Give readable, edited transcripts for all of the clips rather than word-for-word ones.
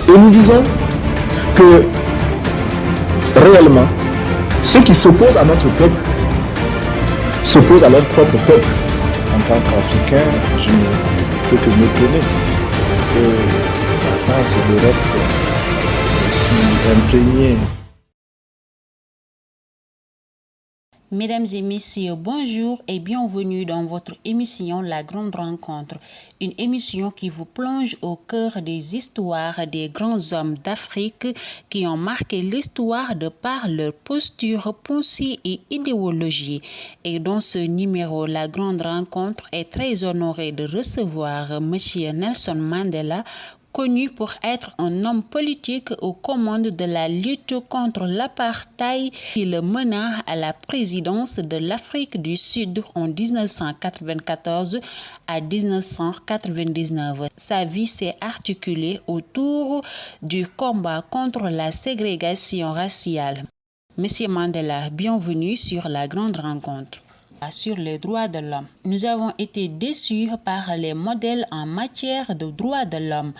Et nous disons que réellement, ceux qui s'opposent à notre peuple s'opposent à leur propre peuple. En tant qu'Africain, je ne peux que m'étonner que la France et l'Europe s'y imprégner. Mesdames et messieurs, bonjour et bienvenue dans votre émission La Grande Rencontre, une émission qui vous plonge au cœur des histoires des grands hommes d'Afrique qui ont marqué l'histoire de par leur posture, pensée et idéologie. Et dans ce numéro, La Grande Rencontre est très honorée de recevoir M. Nelson Mandela, connu pour être un homme politique aux commandes de la lutte contre l'apartheid qui le mena à la présidence de l'Afrique du Sud en 1994 à 1999. Sa vie s'est articulée autour du combat contre la ségrégation raciale. Monsieur Mandela, bienvenue sur La Grande Rencontre. Sur les droits de l'homme. Nous avons été déçus par les modèles en matière de droits de l'homme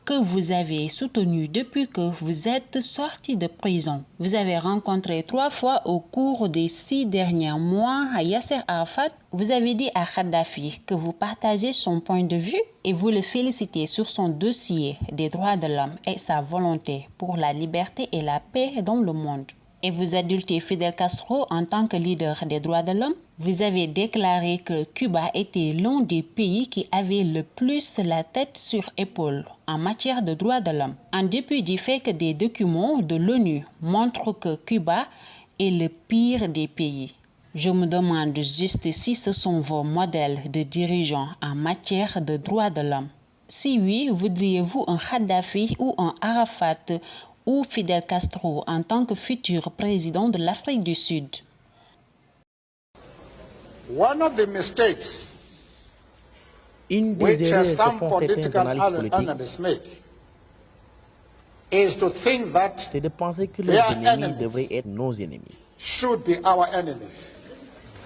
que vous avez soutenus depuis que vous êtes sorti de prison. Vous avez rencontré 3 fois au cours des 6 derniers mois à Yasser Arafat. Vous avez dit à Kadhafi que vous partagez son point de vue et vous le félicitez sur son dossier des droits de l'homme et sa volonté pour la liberté et la paix dans le monde. Et vous adultez Fidel Castro en tant que leader des droits de l'homme. Vous avez déclaré que Cuba était l'un des pays qui avait le plus la tête sur épaule en matière de droits de l'homme, en dépit du fait que des documents de l'ONU montrent que Cuba est le pire des pays. Je me demande juste si ce sont vos modèles de dirigeants en matière de droits de l'homme. Si oui, voudriez-vous un Kadhafi ou un Arafat ou Fidel Castro en tant que futur président de l'Afrique du Sud? Une des erreurs que font certains analystes politiques, c'est de penser que leurs ennemis devraient être nos ennemis.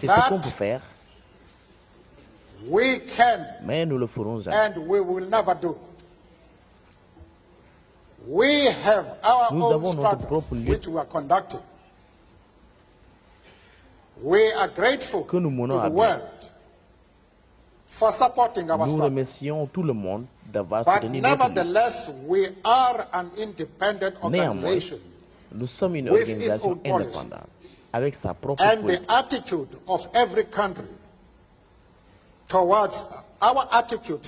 C'est ce qu'on peut faire, mais nous le ferons jamais. Nous avons notre propre lutte que nous menons à bien. Nous remercions tout le monde d'avoir soutenu notre lutte. Néanmoins, nous sommes une organisation indépendante, avec sa propre politique.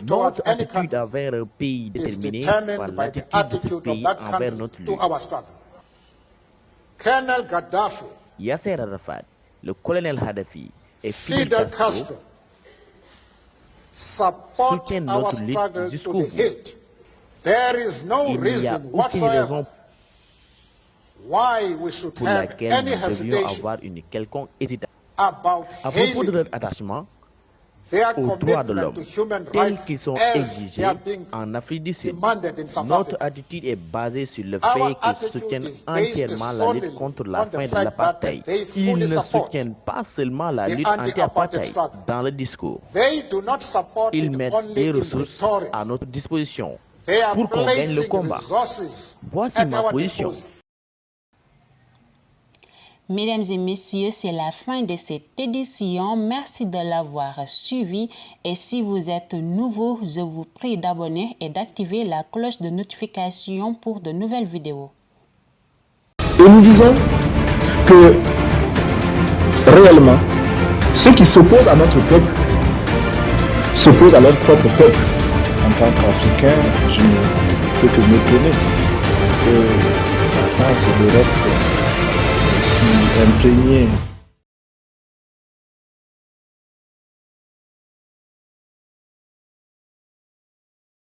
Notre attitude envers un pays déterminée par l'attitude de ce pays envers notre lutte. Yasser Arafat, le colonel Kadhafi et Fidel Castro soutiennent notre lutte jusqu'au bout. Il n'y a aucune raison pour laquelle nous devions avoir une quelconque hésitation à propos de leur attachement aux droits de l'homme, tels qu'ils sont exigés en Afrique du Sud. Notre attitude est basée sur le fait qu'ils soutiennent entièrement la lutte contre la fin de l'apartheid. Ils ne soutiennent pas seulement la lutte anti-apartheid dans le discours. Ils mettent des ressources à notre disposition pour qu'on gagne le combat. Voici ma position. Mesdames et messieurs, c'est la fin de cette édition. Merci de l'avoir suivi. Et si vous êtes nouveau, je vous prie d'abonner et d'activer la cloche de notification pour de nouvelles vidéos. Et nous disons que réellement, ceux qui s'opposent à notre peuple s'opposent à leur propre peuple. En tant qu'Africain, je ne peux que m'étonner que la France et l'Europe s'y imprégner